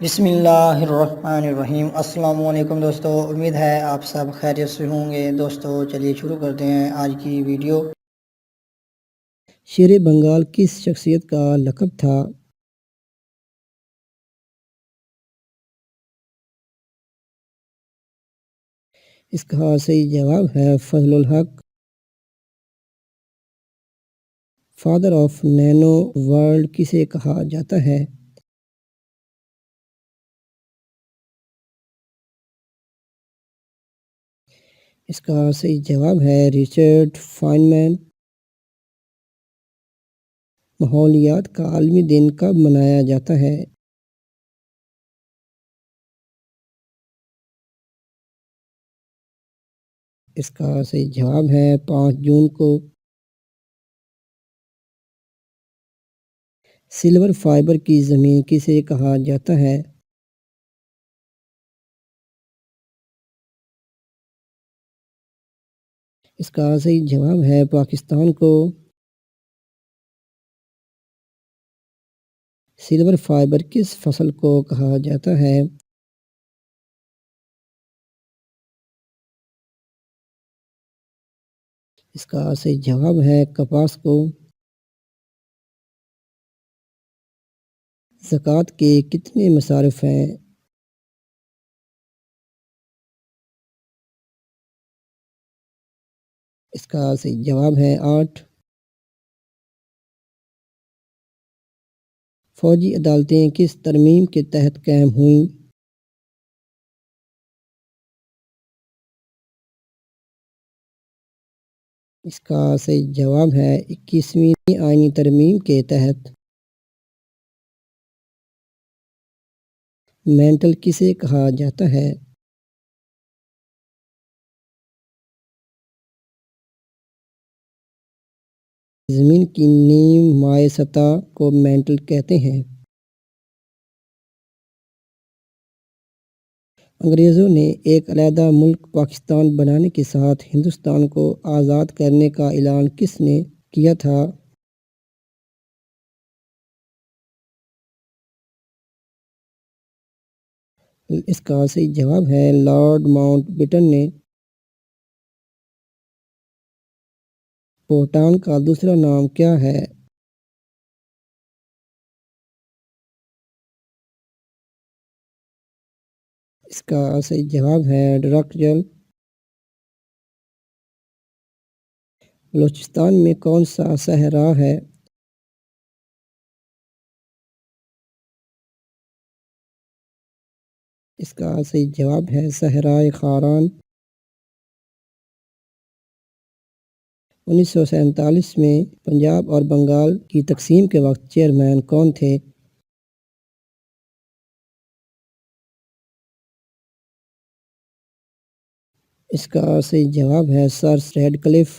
بسم اللہ الرحمن الرحیم۔ السلام علیکم دوستو، امید ہے آپ سب خیریت سے ہوں گے۔ دوستو چلیے شروع کرتے ہیں آج کی ویڈیو۔ شیر بنگال کس شخصیت کا لقب تھا؟ اس کا صحیح جواب ہے فضل الحق۔ فادر آف نینو ورلڈ کسے کہا جاتا ہے؟ اس کا صحیح جواب ہے رچرڈ فائنمین۔ ماحولیات کا عالمی دن کب منایا جاتا ہے؟ اس کا صحیح جواب ہے 5 جون کو۔ سلور فائبر کی زمین کسے کہا جاتا ہے؟ اس کا صحیح جواب ہے پاکستان کو۔ سلور فائبر کس فصل کو کہا جاتا ہے؟ اس کا صحیح جواب ہے کپاس کو۔ زکوٰۃ کے کتنے مصارف ہیں؟ اس کا صحیح جواب ہے 8۔ فوجی عدالتیں کس ترمیم کے تحت قائم ہوئیں؟ اس کا صحیح جواب ہے 21ویں آئینی ترمیم کے تحت۔ مینٹل کسے کہا جاتا ہے؟ زمین کی نیم مائع سطح کو مینٹل کہتے ہیں۔ انگریزوں نے ایک علیحدہ ملک پاکستان بنانے کے ساتھ ہندوستان کو آزاد کرنے کا اعلان کس نے کیا تھا؟ اس کا صحیح جواب ہے لارڈ ماؤنٹ بیٹن نے۔ بھوٹان کا دوسرا نام کیا ہے؟ اس کا صحیح جواب ہے ڈرکجل۔ بلوچستان میں کون سا صحرا ہے؟ اس کا صحیح جواب ہے صحرائے خاران۔ 1947 میں پنجاب اور بنگال کی تقسیم کے وقت چیئرمین کون تھے؟ اس کا صحیح جواب ہے سر ریڈکلف۔